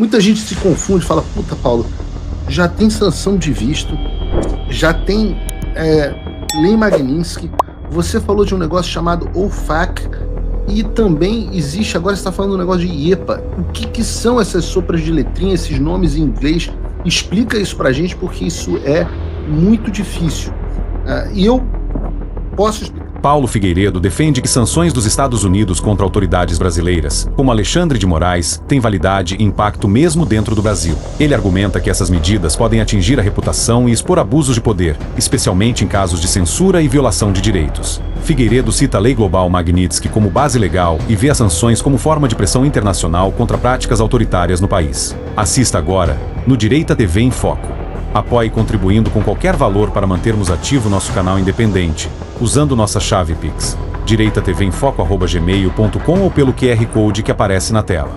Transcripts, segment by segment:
Muita gente se confunde, fala, puta, Paulo, já tem sanção de visto, já tem lei Magnitsky, você falou de um negócio chamado OFAC, e também existe, agora você está falando um negócio de IEPA. O que são essas sopras de letrinha, esses nomes em inglês? Explica isso pra gente, porque isso é muito difícil. E eu posso explicar. Paulo Figueiredo defende que sanções dos Estados Unidos contra autoridades brasileiras, como Alexandre de Moraes, têm validade e impacto mesmo dentro do Brasil. Ele argumenta que essas medidas podem atingir a reputação e expor abusos de poder, especialmente em casos de censura e violação de direitos. Figueiredo cita a Lei Global Magnitsky como base legal e vê as sanções como forma de pressão internacional contra práticas autoritárias no país. Assista agora no Direita TV em Foco. Apoie contribuindo com qualquer valor para mantermos ativo nosso canal independente, usando nossa chave Pix, direitatvemfoco@gmail.com ou pelo QR Code que aparece na tela.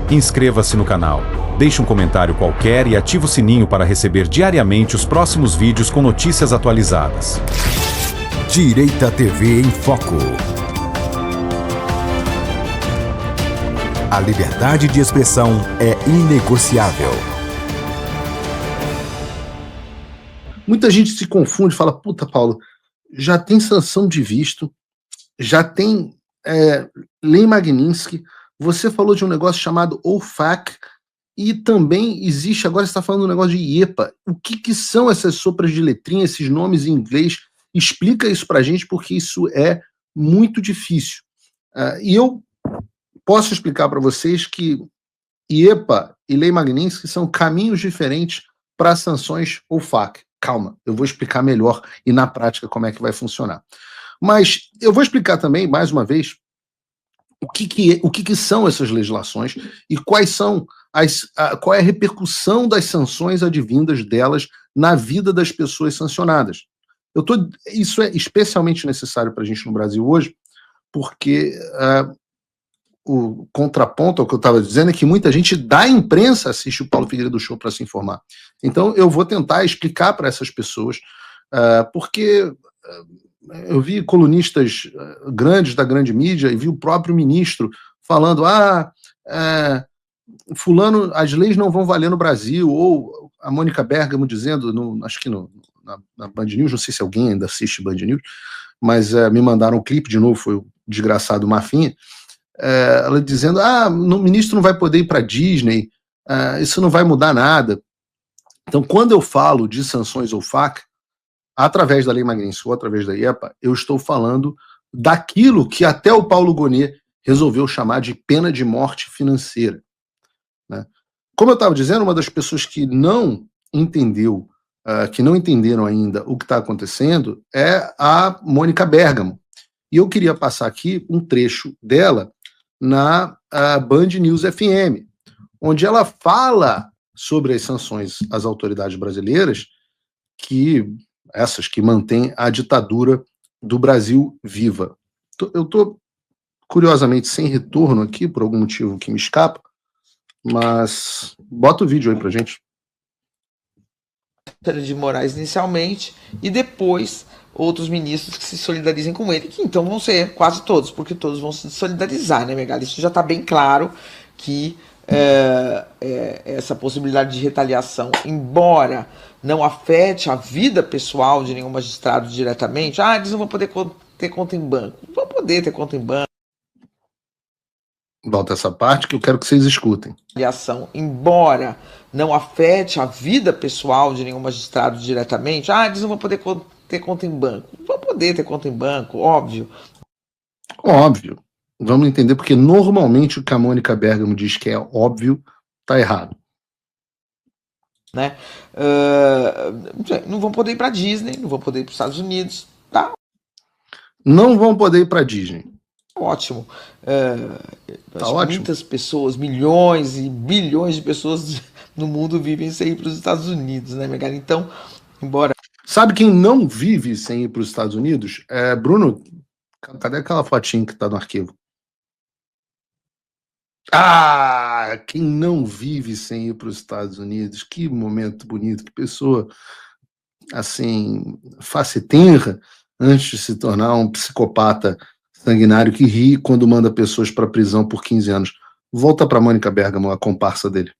Inscreva-se no canal, deixe um comentário qualquer e ative o sininho para receber diariamente os próximos vídeos com notícias atualizadas. Direita TV em Foco. A liberdade de expressão é inegociável. Muita gente se confunde, fala, puta, Paulo, já tem sanção de visto, já tem lei Magnitsky, você falou de um negócio chamado OFAC, e também existe, agora você está falando um negócio de IEPA. O que são essas sopras de letrinha, esses nomes em inglês? Explica isso pra gente, porque isso é muito difícil. E eu posso explicar para vocês que IEPA e lei Magnitsky são caminhos diferentes para sanções OFAC. Calma, eu vou explicar melhor e na prática como é que vai funcionar. Mas eu vou explicar também, mais uma vez, o que são essas legislações e qual é a repercussão das sanções advindas delas na vida das pessoas sancionadas. Isso é especialmente necessário para a gente no Brasil hoje, porque o contraponto ao que eu estava dizendo é que muita gente da imprensa assiste o Paulo Figueiredo Show para se informar. Então eu vou tentar explicar para essas pessoas, porque eu vi colunistas grandes da grande mídia e vi o próprio ministro falando, fulano, as leis não vão valer no Brasil, ou a Mônica Bergamo dizendo, acho que na Band News, não sei se alguém ainda assiste Band News, mas me mandaram um clipe de novo, foi o desgraçado Mafinha, ela dizendo, o ministro não vai poder ir para Disney, isso não vai mudar nada. Então, quando eu falo de sanções OFAC, através da Lei Magnitsky ou através da IEPA, eu estou falando daquilo que até o Paulo Gonet resolveu chamar de pena de morte financeira. Né? Como eu estava dizendo, uma das pessoas que não entenderam ainda o que está acontecendo é a Mônica Bergamo. E eu queria passar aqui um trecho dela na Band News FM, onde ela fala sobre as sanções às autoridades brasileiras, essas que mantêm a ditadura do Brasil viva. Eu estou, curiosamente, sem retorno aqui, por algum motivo que me escapa, mas bota o vídeo aí pra gente. De Moraes inicialmente, e depois outros ministros que se solidarizem com ele, que então vão ser quase todos, porque todos vão se solidarizar, né, Megali? Isso já está bem claro que essa possibilidade de retaliação, embora não afete a vida pessoal de nenhum magistrado diretamente, eles não vão poder ter conta em banco. Vão poder ter conta em banco. Volta essa parte que eu quero que vocês escutem. Retaliação, embora não afete a vida pessoal de nenhum magistrado diretamente, eles não vão poder ter conta em banco. Vão poder ter conta em banco, óbvio. Óbvio. Vamos entender, porque normalmente o que a Mônica Bergamo diz que é óbvio, tá errado. Né? Não vão poder ir para Disney, não vão poder ir para os Estados Unidos, tá? Não vão poder ir para Disney. Ótimo. Tá ótimo. Muitas pessoas, milhões e bilhões de pessoas no mundo vivem sem ir para os Estados Unidos, né, Megali? Então, embora... Sabe quem não vive sem ir para os Estados Unidos? Bruno, cadê aquela fotinha que tá no arquivo? Quem não vive sem ir para os Estados Unidos? Que momento bonito, que pessoa, assim, face tenra, antes de se tornar um psicopata sanguinário que ri quando manda pessoas para prisão por 15 anos. Volta para Mônica Bergamo, a comparsa dele.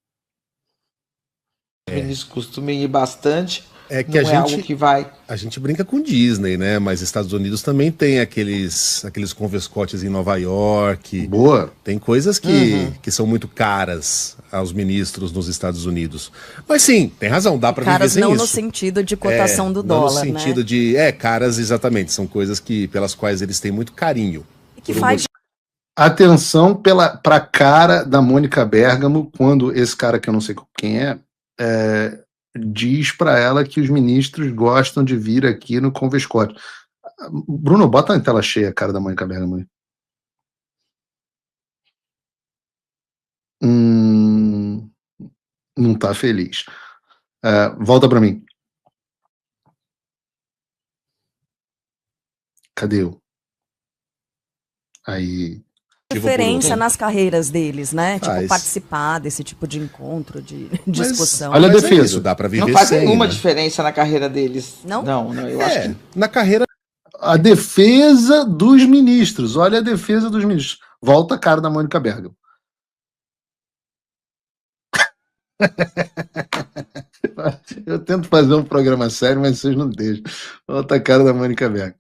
ministros costumem ir bastante. É que não é algo que vai... A gente brinca com Disney, né? Mas Estados Unidos também tem aqueles convescotes em Nova York. Boa. Tem coisas que são muito caras aos ministros nos Estados Unidos. Mas sim, tem razão, dá para viver sem Caras não isso. no sentido de cotação do dólar, no sentido né? de... caras, exatamente. São coisas pelas quais eles têm muito carinho. E que faz... Atenção para a cara da Mônica Bergamo, quando esse cara, que eu não sei quem diz para ela que os ministros gostam de vir aqui no Convescote. Bruno, bota na tela cheia a cara da Mônica Bergamo aí. Não tá feliz. Volta para mim. Cadê eu? Aí... diferença nas carreiras deles, né? Faz. Tipo, participar desse tipo de encontro, de discussão. Olha a Mas defesa. isso, dá para viver Não faz sem, nenhuma né? diferença na carreira deles. Não? Não, eu acho que... Na carreira... A defesa dos ministros. Olha a defesa dos ministros. Volta a cara da Mônica Bergamo. Eu tento fazer um programa sério, mas vocês não deixam. Volta a cara da Mônica Bergamo.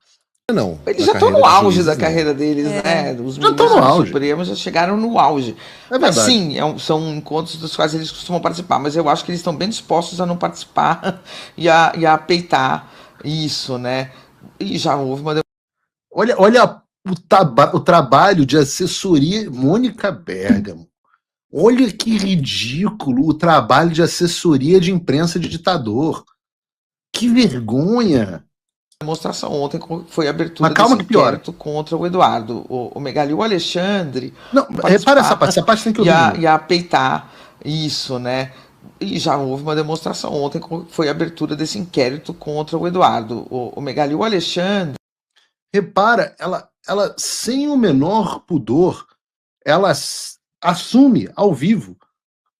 Não. Eles na já estão carreira no dos auge juízes, da não. carreira deles, né? Os Já estão ministros no do auge. Supremo já chegaram no auge. É Mas verdade. sim, são encontros dos quais eles costumam participar. Mas eu acho que eles estão bem dispostos a não participar e a peitar isso, né? E já houve uma... Olha o trabalho de assessoria. Mônica Bergamo. Olha que ridículo o trabalho de assessoria de imprensa de ditador. Que vergonha. demonstração. Ontem foi a abertura Mas calma desse que piora. inquérito contra o Eduardo. O Megali e o Alexandre... Não, repara essa parte tem que ouvir. E a peitar isso, né? E já houve uma demonstração. Ontem foi a abertura desse inquérito contra o Eduardo. O Megali e o Alexandre... Repara, ela sem o menor pudor, ela assume ao vivo,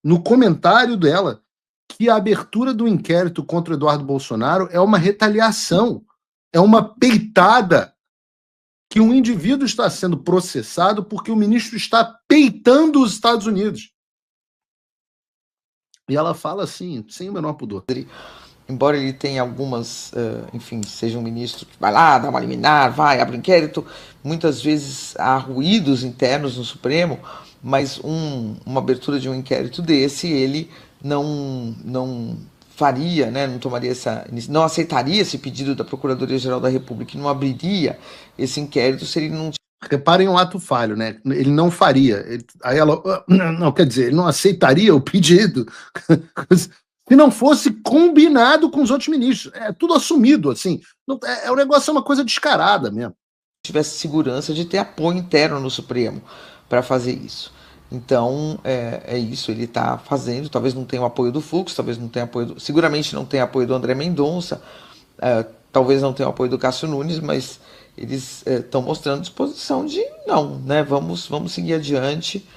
no comentário dela, que a abertura do inquérito contra o Eduardo Bolsonaro é uma retaliação, é uma peitada, que um indivíduo está sendo processado porque o ministro está peitando os Estados Unidos. E ela fala assim, sem o menor pudor. Embora ele tenha algumas, enfim, seja um ministro que vai lá, dá uma liminar, vai, abre um inquérito, muitas vezes há ruídos internos no Supremo, mas uma abertura de um inquérito desse, ele não faria, né, não aceitaria esse pedido da Procuradoria-Geral da República, não abriria esse inquérito se ele não... Reparem um ato falho, né? Ele não faria. Aí ela, não, quer dizer, ele não aceitaria o pedido se não fosse combinado com os outros ministros. É tudo assumido, assim. O negócio é uma coisa descarada mesmo. Tivesse segurança de ter apoio interno no Supremo para fazer isso. Então, é isso, ele está fazendo, talvez não tenha o apoio do Fux, talvez não tenha apoio, seguramente não tenha apoio do André Mendonça, talvez não tenha o apoio do Cássio Nunes, mas eles estão mostrando disposição de não, né? Vamos seguir adiante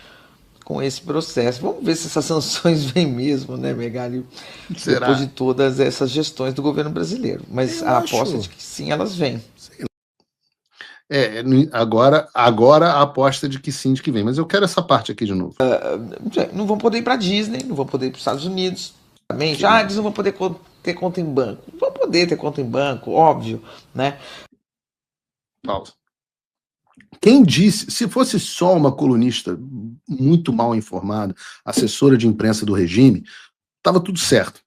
com esse processo. Vamos ver se essas sanções vêm mesmo, né, Megali? Será? Depois de todas essas gestões do governo brasileiro. Mas Eu a acho. aposta de que sim, elas vêm. Agora a aposta de que sim, de que vem. Mas eu quero essa parte aqui de novo. Não vão poder ir para Disney, não vão poder ir para os Estados Unidos. Também, eles não vão poder ter conta em banco. Vão poder ter conta em banco, óbvio, né? Pausa. Quem disse, se fosse só uma colunista muito mal informada, assessora de imprensa do regime, estava tudo certo.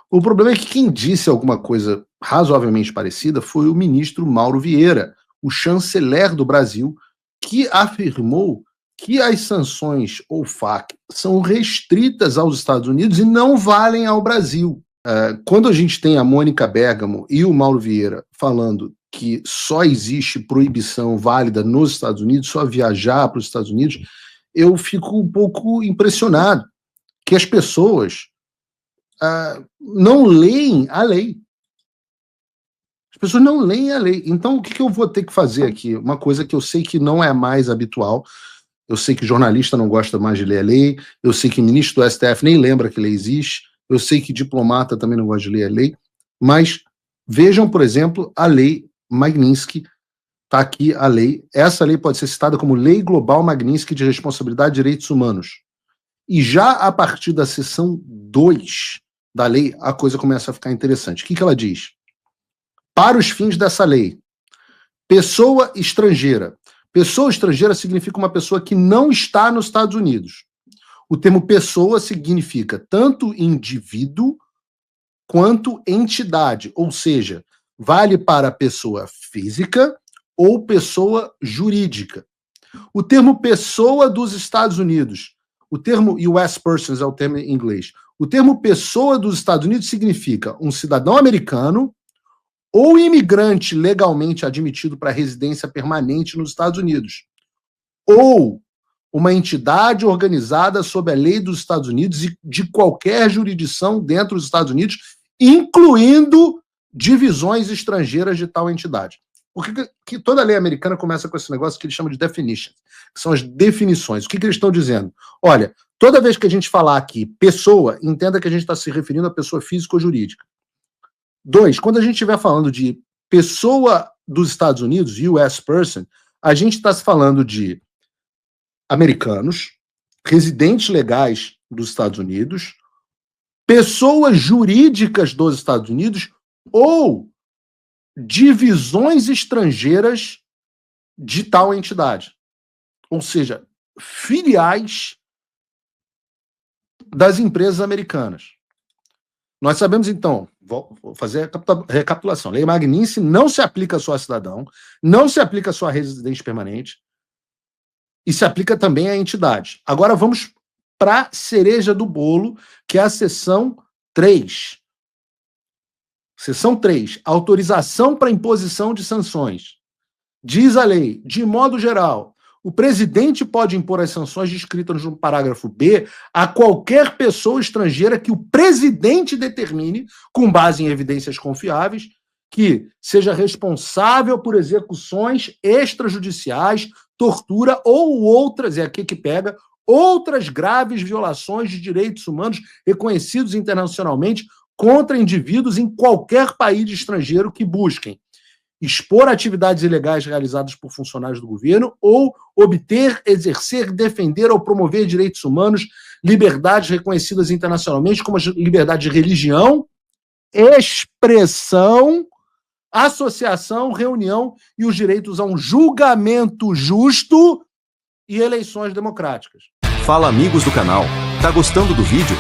O problema é que quem disse alguma coisa razoavelmente parecida foi o ministro Mauro Vieira, o chanceler do Brasil, que afirmou que as sanções OFAC são restritas aos Estados Unidos e não valem ao Brasil. Quando a gente tem a Mônica Bergamo e o Mauro Vieira falando que só existe proibição válida nos Estados Unidos, só viajar para os Estados Unidos, eu fico um pouco impressionado que as pessoas não leem a lei. As pessoas não leem a lei. Então, o que eu vou ter que fazer aqui? Uma coisa que eu sei que não é mais habitual, eu sei que jornalista não gosta mais de ler a lei, eu sei que ministro do STF nem lembra que lei existe, eu sei que diplomata também não gosta de ler a lei, mas vejam, por exemplo, a lei Magnitsky, está aqui a lei. Essa lei pode ser citada como Lei Global Magnitsky de Responsabilidade e Direitos Humanos. E já a partir da seção 2 da lei, a coisa começa a ficar interessante. O que ela diz? Para os fins dessa lei, pessoa estrangeira. Pessoa estrangeira significa uma pessoa que não está nos Estados Unidos. O termo pessoa significa tanto indivíduo quanto entidade, ou seja, vale para pessoa física ou pessoa jurídica. O termo pessoa dos Estados Unidos, o termo US persons é o termo em inglês. O termo pessoa dos Estados Unidos significa um cidadão americano ou imigrante legalmente admitido para residência permanente nos Estados Unidos, ou uma entidade organizada sob a lei dos Estados Unidos e de qualquer jurisdição dentro dos Estados Unidos, incluindo divisões estrangeiras de tal entidade. Porque que toda lei americana começa com esse negócio que eles chamam de definitions, que são as definições. O que eles estão dizendo? Olha, toda vez que a gente falar aqui pessoa, entenda que a gente está se referindo a pessoa física ou jurídica. 2, quando a gente estiver falando de pessoa dos Estados Unidos, US person, a gente está se falando de americanos, residentes legais dos Estados Unidos, pessoas jurídicas dos Estados Unidos ou divisões estrangeiras de tal entidade. Ou seja, filiais das empresas americanas. Nós sabemos, então, vou fazer a recapitulação. Lei Magnitsky não se aplica só a cidadão, não se aplica só a residente permanente, e se aplica também à entidade. Agora vamos para a cereja do bolo, que é a seção 3. Seção 3, autorização para imposição de sanções. Diz a lei, de modo geral, o presidente pode impor as sanções descritas no parágrafo B a qualquer pessoa estrangeira que o presidente determine, com base em evidências confiáveis, que seja responsável por execuções extrajudiciais, tortura ou outras, é aqui que pega, outras graves violações de direitos humanos reconhecidos internacionalmente contra indivíduos em qualquer país estrangeiro que busquem expor atividades ilegais realizadas por funcionários do governo ou obter, exercer, defender ou promover direitos humanos, liberdades reconhecidas internacionalmente, como a liberdade de religião, expressão, associação, reunião e os direitos a um julgamento justo e eleições democráticas. Fala, amigos do canal. Tá gostando do vídeo?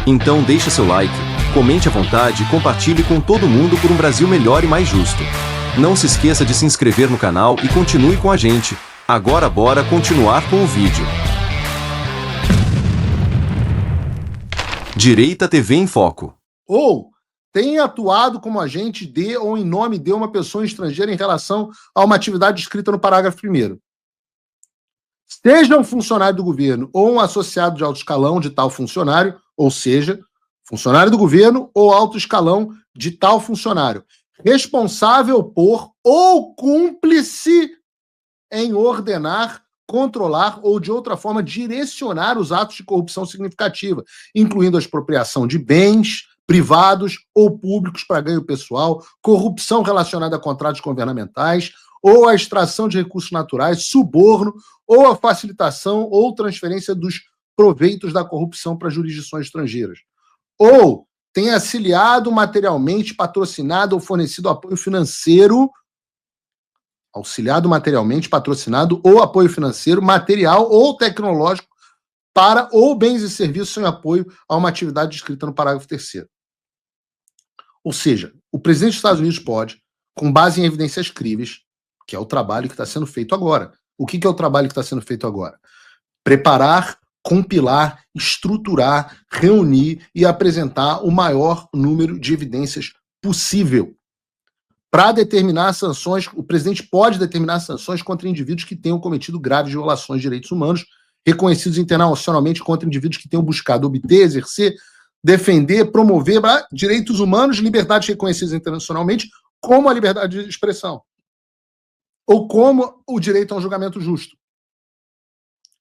Então deixa seu like, comente à vontade e compartilhe com todo mundo por um Brasil melhor e mais justo. Não se esqueça de se inscrever no canal e continue com a gente. Agora bora continuar com o vídeo. Direita TV em Foco. Ou tem atuado como agente de ou em nome de uma pessoa estrangeira em relação a uma atividade descrita no parágrafo 1º. Seja um funcionário do governo ou um associado de alto escalão de tal funcionário, ou seja, funcionário do governo ou alto escalão de tal funcionário, responsável por ou cúmplice em ordenar, controlar ou de outra forma direcionar os atos de corrupção significativa, incluindo a expropriação de bens privados ou públicos para ganho pessoal, corrupção relacionada a contratos governamentais, ou a extração de recursos naturais, suborno, ou a facilitação ou transferência dos proveitos da corrupção para jurisdições estrangeiras. Ou tenha auxiliado materialmente, patrocinado ou fornecido apoio financeiro, material ou tecnológico para ou bens e serviços em apoio a uma atividade descrita no parágrafo 3º. Ou seja, o presidente dos Estados Unidos pode, com base em evidências críveis, que é o trabalho que está sendo feito agora. O que é o trabalho que está sendo feito agora? Preparar, compilar, estruturar, reunir e apresentar o maior número de evidências possível. Para determinar sanções, o presidente pode determinar sanções contra indivíduos que tenham cometido graves violações de direitos humanos, reconhecidos internacionalmente contra indivíduos que tenham buscado obter, exercer, defender, promover direitos humanos, liberdades reconhecidas internacionalmente, como a liberdade de expressão, ou como o direito a um julgamento justo.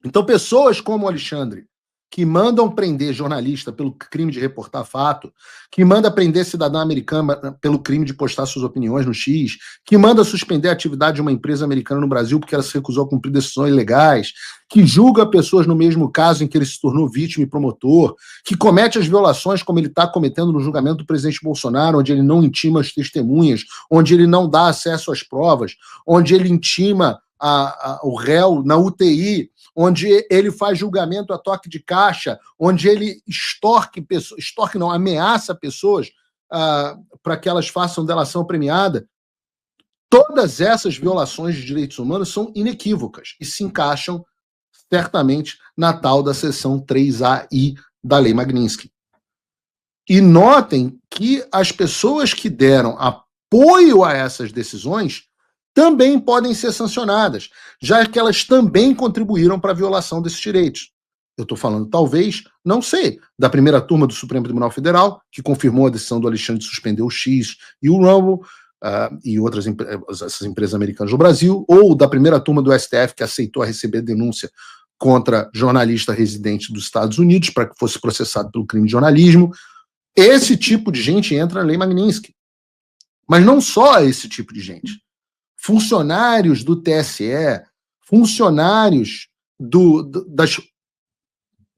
Então, pessoas como o Alexandre, que mandam prender jornalista pelo crime de reportar fato, que manda prender cidadão americano pelo crime de postar suas opiniões no X, que manda suspender a atividade de uma empresa americana no Brasil porque ela se recusou a cumprir decisões ilegais, que julga pessoas no mesmo caso em que ele se tornou vítima e promotor, que comete as violações como ele está cometendo no julgamento do presidente Bolsonaro, onde ele não intima as testemunhas, onde ele não dá acesso às provas, onde ele intima o réu na UTI, onde ele faz julgamento a toque de caixa, onde ele ameaça pessoas para que elas façam delação premiada. Todas essas violações de direitos humanos são inequívocas e se encaixam certamente na tal da seção 3AI da Lei Magnitsky. E notem que as pessoas que deram apoio a essas decisões também podem ser sancionadas, já que elas também contribuíram para a violação desses direitos. Eu estou falando, talvez, não sei, da primeira turma do Supremo Tribunal Federal, que confirmou a decisão do Alexandre de suspender o X e o Rumble, e essas empresas americanas no Brasil, ou da primeira turma do STF, que aceitou receber denúncia contra jornalista residente dos Estados Unidos para que fosse processado pelo crime de jornalismo. Esse tipo de gente entra na Lei Magnitsky. Mas não só esse tipo de gente. Funcionários do TSE, funcionários das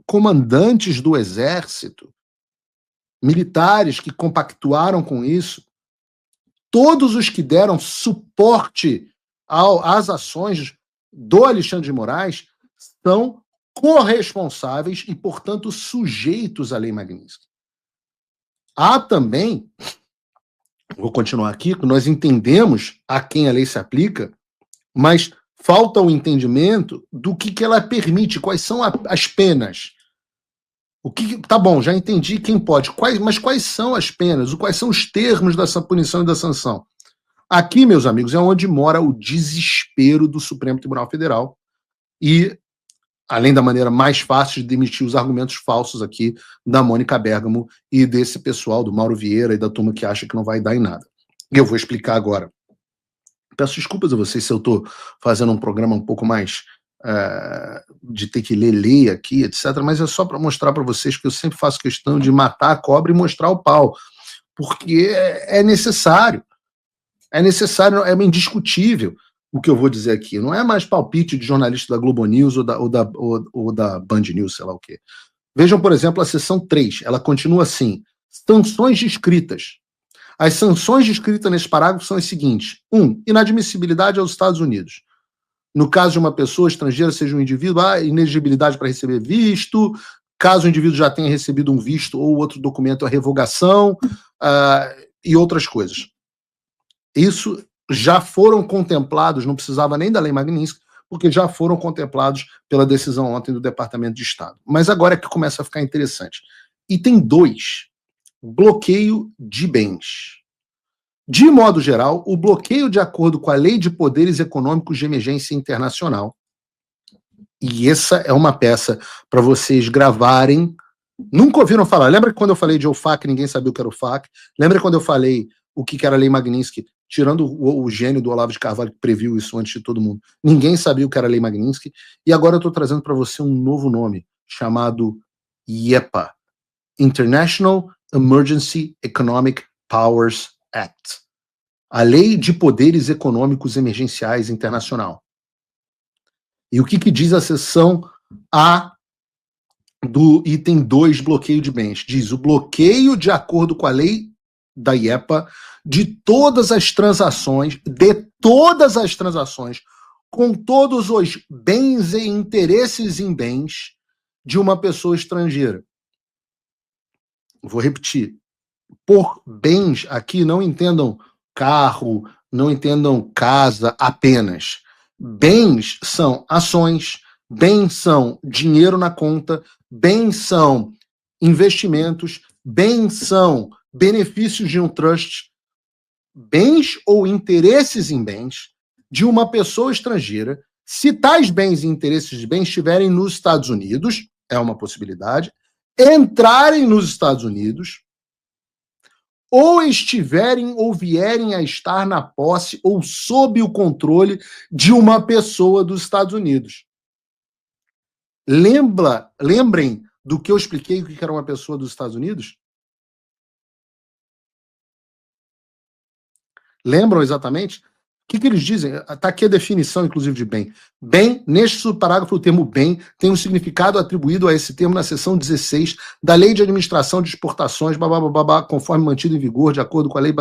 comandantes do Exército, militares que compactuaram com isso, todos os que deram suporte às ações do Alexandre de Moraes são corresponsáveis e, portanto, sujeitos à Lei Magnitsky. Há também, vou continuar aqui, nós entendemos a quem a lei se aplica, mas falta o entendimento do que ela permite, quais são as penas. Tá bom, já entendi quem pode, mas quais são as penas, quais são os termos dessa punição e da sanção? Aqui, meus amigos, é onde mora o desespero do Supremo Tribunal Federal e, além da maneira mais fácil de demitir os argumentos falsos aqui da Mônica Bergamo e desse pessoal, do Mauro Vieira e da turma que acha que não vai dar em nada. E eu vou explicar agora. Peço desculpas a vocês se eu estou fazendo um programa um pouco mais de ter que ler aqui, etc., mas é só para mostrar para vocês que eu sempre faço questão de matar a cobra e mostrar o pau, porque é necessário. É necessário, é indiscutível o que eu vou dizer aqui. Não é mais palpite de jornalista da Globo News ou da Band News, sei lá o quê. Vejam, por exemplo, a seção 3. Ela continua assim. Sanções descritas. As sanções descritas nesse parágrafo são as seguintes. 1. Inadmissibilidade aos Estados Unidos. No caso de uma pessoa estrangeira, seja um indivíduo, inegibilidade para receber visto. Caso o indivíduo já tenha recebido um visto ou outro documento, a revogação e outras coisas. Isso já foram contemplados, não precisava nem da Lei Magnitsky, porque já foram contemplados pela decisão ontem do Departamento de Estado. Mas agora é que começa a ficar interessante. Item 2, bloqueio de bens. De modo geral, o bloqueio de acordo com a Lei de Poderes Econômicos de Emergência Internacional, e essa é uma peça para vocês gravarem. Nunca ouviram falar? Lembra que quando eu falei de OFAC, ninguém sabia o que era o OFAC? Lembra quando eu falei o que era a Lei Magnitsky, tirando o gênio do Olavo de Carvalho que previu isso antes de todo mundo? Ninguém sabia o que era a Lei Magnitsky, e agora eu estou trazendo para você um novo nome, chamado IEPA, International Emergency Economic Powers Act, a Lei de Poderes Econômicos Emergenciais Internacional. E o que diz a seção A do item 2, bloqueio de bens? Diz o bloqueio de acordo com a lei da IEPA de todas as transações, com todos os bens e interesses em bens de uma pessoa estrangeira. Vou repetir. Por bens, aqui não entendam carro, não entendam casa apenas. Bens são ações, bens são dinheiro na conta, bens são investimentos, bens são benefícios de um trust, bens ou interesses em bens de uma pessoa estrangeira. Se tais bens e interesses de bens estiverem nos Estados Unidos, é uma possibilidade, entrarem nos Estados Unidos, ou estiverem ou vierem a estar na posse ou sob o controle de uma pessoa dos Estados Unidos. Lembrem do que eu expliquei o que era uma pessoa dos Estados Unidos? Lembram exatamente? O que eles dizem? Está aqui a definição, inclusive, de bem. Bem, neste subparágrafo, o termo bem tem um significado atribuído a esse termo na seção 16 da Lei de Administração de Exportações, conforme mantido em vigor, de acordo com a lei.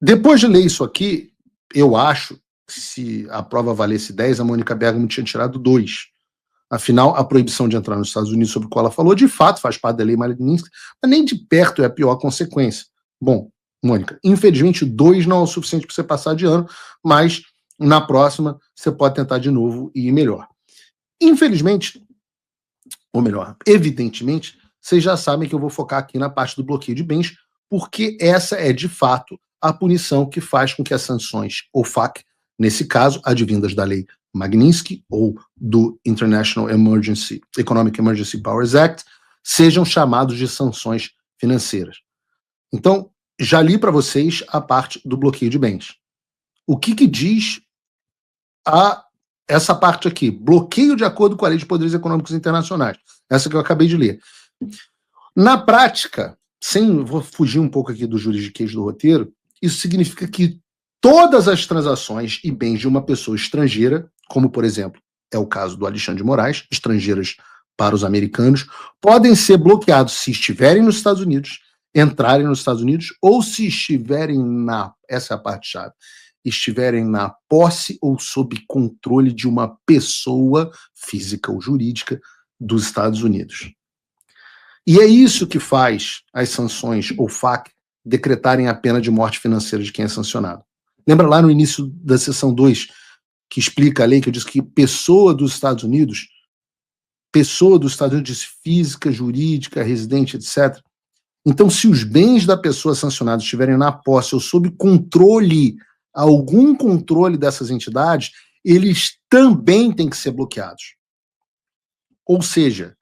Depois de ler isso aqui, eu acho que se a prova valesse 10, a Mônica Bergamo tinha tirado 2. Afinal, a proibição de entrar nos Estados Unidos, sobre a qual ela falou, de fato faz parte da lei Magnitsky, mas nem de perto é a pior consequência. Bom, Mônica, infelizmente 2 não é o suficiente para você passar de ano, mas na próxima você pode tentar de novo e ir melhor. Infelizmente, ou melhor, evidentemente, vocês já sabem que eu vou focar aqui na parte do bloqueio de bens, porque essa é de fato a punição que faz com que as sanções OFAC, nesse caso, advindas da lei Magnitsky ou do International Economic Emergency Powers Act, sejam chamados de sanções financeiras. Então, já li para vocês a parte do bloqueio de bens. O que diz essa parte aqui? Bloqueio de acordo com a Lei de Poderes Econômicos Internacionais. Essa que eu acabei de ler. Na prática, vou fugir um pouco aqui do juridiquês do roteiro, isso significa que todas as transações e bens de uma pessoa estrangeira, como, por exemplo, é o caso do Alexandre de Moraes, estrangeiras para os americanos, podem ser bloqueados se estiverem nos Estados Unidos, entrarem nos Estados Unidos, ou se estiverem essa é a parte-chave, estiverem na posse ou sob controle de uma pessoa física ou jurídica dos Estados Unidos. E é isso que faz as sanções OFAC decretarem a pena de morte financeira de quem é sancionado. Lembra lá no início da seção 2, que explica a lei, que eu disse que pessoa dos Estados Unidos, disse física, jurídica, residente, etc. Então, se os bens da pessoa sancionada estiverem na posse ou sob controle, algum controle dessas entidades, eles também têm que ser bloqueados. Ou seja,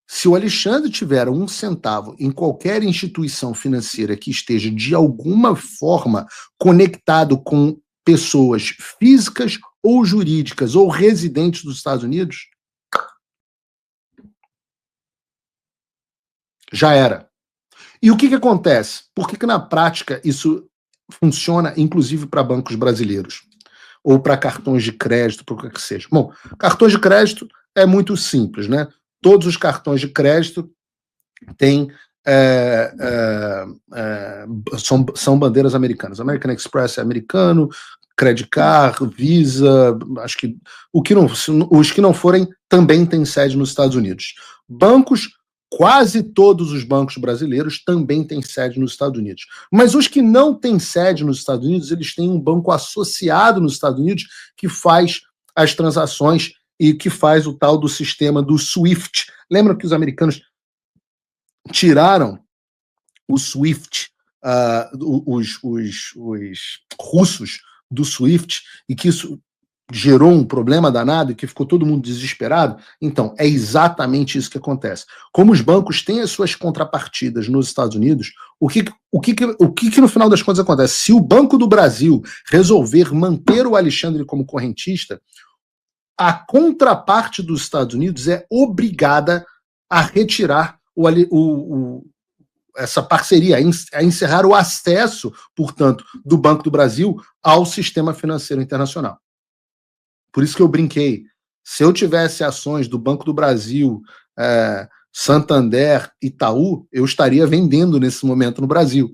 se o Alexandre tiver 1 centavo em qualquer instituição financeira que esteja de alguma forma conectado com pessoas físicas ou jurídicas ou residentes dos Estados Unidos, já era. E o que acontece? Por que na prática isso funciona, inclusive, para bancos brasileiros? Ou para cartões de crédito, para o que seja? Bom, cartões de crédito é muito simples, né? Todos os cartões de crédito têm são bandeiras americanas. American Express é americano, Credit Card, Visa, acho que os que não forem também têm sede nos Estados Unidos. Bancos, quase todos os bancos brasileiros também têm sede nos Estados Unidos. Mas os que não têm sede nos Estados Unidos, eles têm um banco associado nos Estados Unidos que faz as transações e que faz o tal do sistema do SWIFT. Lembram que os americanos tiraram o SWIFT, os russos do SWIFT, e que isso gerou um problema danado e que ficou todo mundo desesperado? Então, é exatamente isso que acontece. Como os bancos têm as suas contrapartidas nos Estados Unidos, o que no final das contas acontece? Se o Banco do Brasil resolver manter o Alexandre como correntista, a contraparte dos Estados Unidos é obrigada a retirar essa parceria, a encerrar o acesso, portanto, do Banco do Brasil ao sistema financeiro internacional. Por isso que eu brinquei. Se eu tivesse ações do Banco do Brasil, Santander, Itaú, eu estaria vendendo nesse momento no Brasil.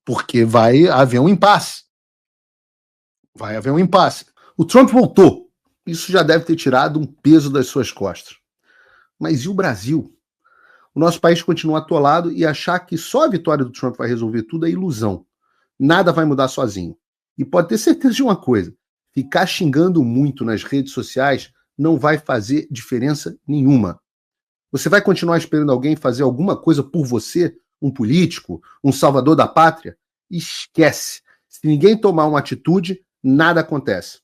Porque vai haver um impasse. Vai haver um impasse. O Trump voltou. Isso já deve ter tirado um peso das suas costas. Mas e o Brasil? O nosso país continua atolado e achar que só a vitória do Trump vai resolver tudo é ilusão. Nada vai mudar sozinho. E pode ter certeza de uma coisa: ficar xingando muito nas redes sociais não vai fazer diferença nenhuma. Você vai continuar esperando alguém fazer alguma coisa por você, um político, um salvador da pátria? Esquece. Se ninguém tomar uma atitude, nada acontece.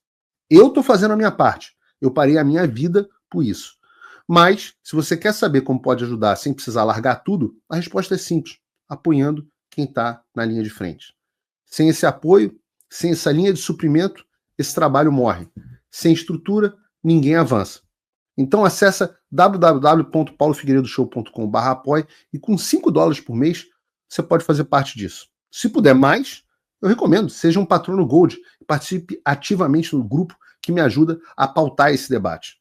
Eu estou fazendo a minha parte. Eu parei a minha vida por isso. Mas, se você quer saber como pode ajudar sem precisar largar tudo, a resposta é simples: apoiando quem está na linha de frente. Sem esse apoio, sem essa linha de suprimento, esse trabalho morre. Sem estrutura, ninguém avança. Então acessa www.paulofigueiredoshow.com/apoie e com $5 por mês você pode fazer parte disso. Se puder mais, eu recomendo, seja um patrono Gold e participe ativamente no grupo que me ajuda a pautar esse debate.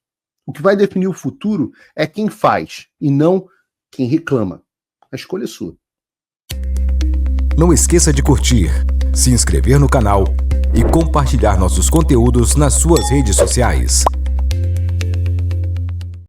O que vai definir o futuro é quem faz e não quem reclama. A escolha é sua. Não esqueça de curtir, se inscrever no canal e compartilhar nossos conteúdos nas suas redes sociais.